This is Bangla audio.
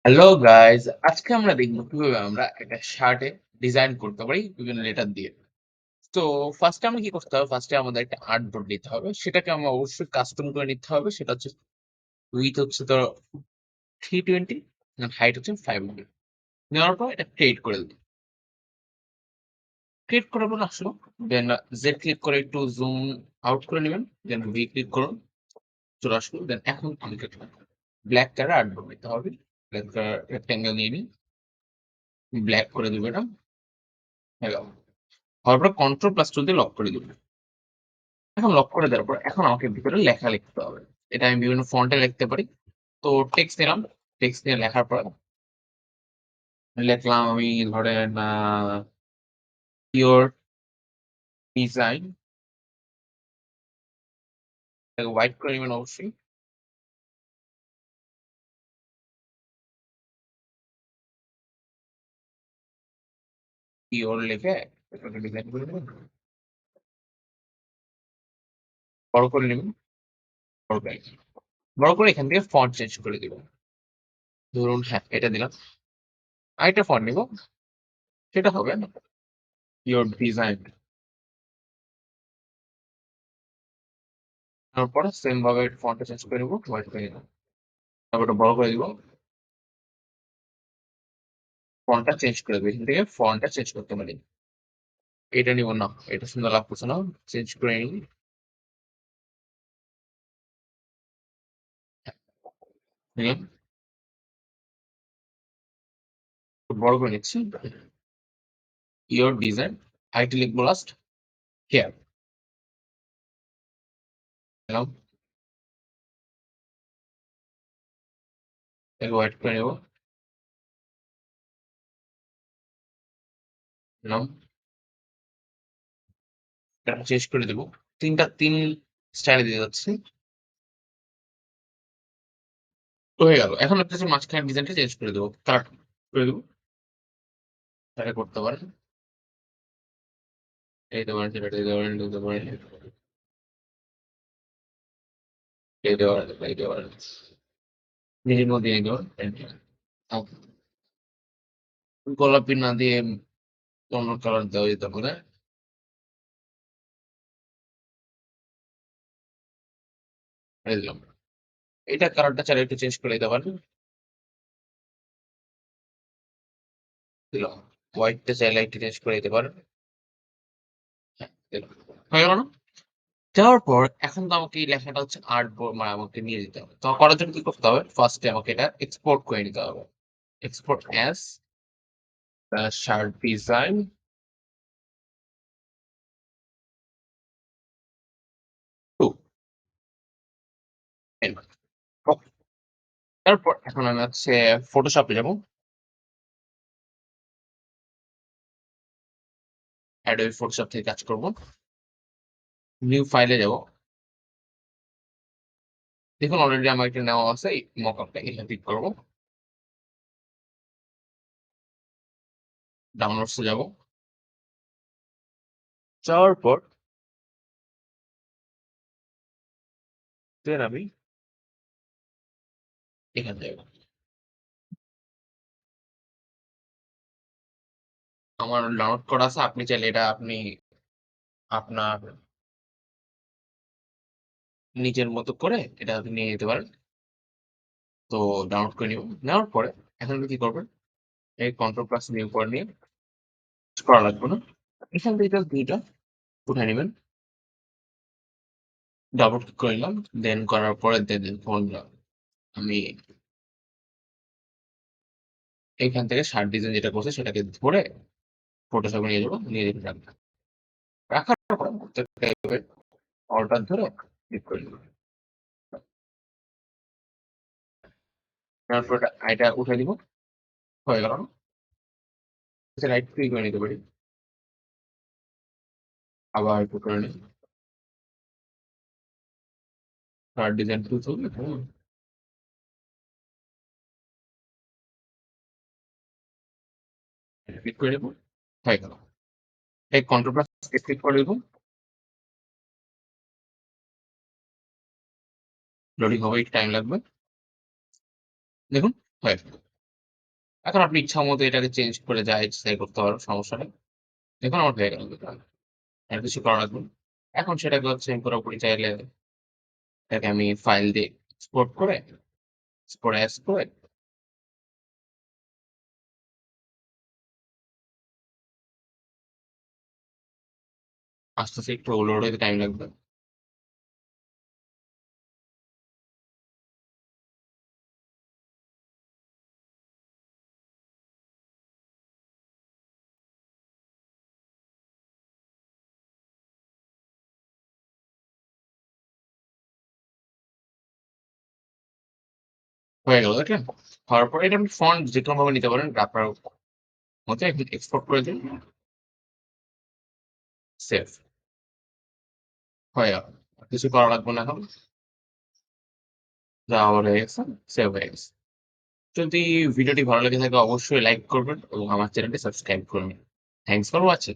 হ্যালো গাইজ, আজকে আমরা দেখবো কিভাবে আমরা একটা শার্টে ডিজাইন করতে পারি বিভিন্ন লেটার দিয়ে। তো ফার্স্টে আমরা কি করতে হবে? ফার্স্টে আমাদের একটা আর্ট বোর্ড নিতে হবে। সেটাকে আমরা অবশ্যই কাস্টম করে নিতে হবে। সেটা হচ্ছে উইডথ হচ্ছে ধরো 320 আর হাইট হচ্ছে 500। নেওয়ার পর এটা ক্রিয়েট করে দিই। ক্রিয়েট করার পর আসলো, দেন জেড ক্লিক করে একটু জুম আউট করে নেবেন, দেন ভি ক্লিক করুন, চলে আসলো। দেন এখন আমাকে ব্ল্যাক কালার আর্ট বোর্ড নিতে হবে। ব্ল্যাক কালার রেক্ট্যাঙ্গেল নিয়ে নিন, ব্ল্যাক করে দেবো এটা। হয়ে গেল। হওয়ার পর কন্ট্রোল প্লাস টু দিয়ে লক করে দিব। এখন লক করে দেওয়ার পর এখন আমাকে ভিতরে লেখা লিখতে হবে। এটা আমি বিভিন্ন ফন্টে লিখতে পারি। তো টেক্সট নিলাম, টেক্সট নিয়ে লেখার পর লিখলাম আমি ধরেন পিওর ডিজাইন, হোয়াইট করে নেবেন অবশ্যই। পিওর লিখে একটা ডিজাইন করে নেবেন, বড় করে নেবেন, বড় করে বড় করে এখান থেকে ফন্ট চেঞ্জ করে দিব। ধরুন হ্যাঁ এটা দিলাম, আরেকটা ফন্ট নিব, সেটা হবে পিওর ডিজাইন। তারপর সেম ভাবে ফন্টটা চেঞ্জ করে নেবো, হোয়াইট করে নিলাম, তারপর ওটা বড় করে দিব। ফন্টটা চেঞ্জ করে দেবো, এখান থেকে ফন্টটা চেঞ্জ করতে পারি। এটা নিব না, এটা সুন্দর লাগতেছে না, চেঞ্জ করে নিই। নিলাম, বড় করে নিচ্ছি। ইওর ডিজাইন, আইটি লিখবো লাস্ট, হেয়ার নিলাম, এটাকে হোয়াইট করে নেবো, নিলাম, এটা চেঞ্জ করে দেবো। তিন স্টাইলে দিয়ে যাচ্ছি, তো হয়ে গেল। এখন একটা মাঝখানে ডিজাইনটা চেঞ্জ করে দেবো, কাট করে দেবো, তাহলে করতে পারেন। এই দেওয়ার যেটা দিতে পারেন, দিতে পারেন, এই দেওয়ার, এই দেওয়ার, নিজের মধ্যে এই দেওয়ার, গোলাপি না দিয়ে অন্য কালার দেওয়া যেতে পারে। এই দিলাম, এটা কালারটা চাইলে একটু চেঞ্জ করে দিতে পারেন, দিলাম। হোয়াইটটা চাইলে একটু চেঞ্জ করে দিতে পারেন, হ্যাঁ দিলাম। হয়ে গেল না? যাওয়ার পর এখন তো আমাকে এই লেখাটা হচ্ছে আর্ট বোর্ড মানে আমাকে নিয়ে যেতে হবে। তো করার জন্য কি করতে হবে? ফার্স্টে আমাকে এটা এক্সপোর্ট করে নিতে হবে। Export as shirt design two. তারপর এখন আমি হচ্ছে ফটোশপে যাবো, অ্যাডোবি ফটোশপ থেকে কাজ করব। নিউ ফাইলে যাব, দেখুন অলরেডি আমার একটা নেওয়া আছে এই মকআপটা, এখানে ক্লিক করবো, ডাউনলোডসে যাব। যাওয়ার পর দেন আমি এখানে যাব, আমার ডাউনলোড করা আছে। আপনি চাইলে এটা আপনি আপনার নিজের মতো করে এটা আপনি নিয়ে যেতে পারেন। তো ডাউনলোড করে নিব, নেওয়ার পরে এখন আপনি কি করবেন? এই কন্ট্রোল প্লাস নিউ করে নিয়ে করা লাগবে না, এখান থেকে জাস্ট দুইটা উঠাই নেবেন, ডাবল ক্লিক করে নিলাম। দেন করার পরে দেন ফোন আমি এখান থেকে শার্ট ডিজাইন যেটা করছে সেটাকে ধরে ফটোশপে নিয়ে যাবো, নিয়ে যেতে রাখবো। রাখার পর প্রত্যেকটা অর্ডার ধরে ক্লিক করে নেবো। তারপর এটা উঠে দিব, হয়ে গেল। রাইট ক্লিক করে নিতে পারি, আবার একটু করে নিই, শার্ট ডিজাইন টু চলবে, ক্লিক করে নেবো, হয়ে গেল। এই কন্ট্রোল প্লাস ক্লিক করে দেবো, লোডিং হবে, একটু টাইম লাগবে। দেখুন হয়ে গেল। এখন আপনি ইচ্ছামত এটাকে চেঞ্জ করে যা ইচ্ছা তাই করতে পারো, সমস্যা নেই। দেখুন আমার হয়ে গেল কিন্তু। আর কিছু করা লাগবে না। এখন সেটাকে হচ্ছে আমি পুরোপুরি চাইলে এটাকে আমি ফাইল দিয়ে এক্সপোর্ট করে, এক্সপোর্ট অ্যাজ করে আস্তে, আস্তে একটু লোড হইতে টাইম লাগবে। হয়ে গেল দেখলেন? হওয়ার পরে এটা আপনি ফন্ট যেকোনোভাবে নিতে পারেন। আপনার মতো এখন এক্সপোর্ট করে দিন। সেভ। হয়ে গেল। কিছু করা লাগবে না এখন। যা হয়ে গেছে, সেভ হয়ে গেছে। যদি ভিডিওটি ভালো লেগে থাকে অবশ্যই লাইক করবেন এবং আমার চ্যানেলটি সাবস্ক্রাইব করবেন। Thanks for watching.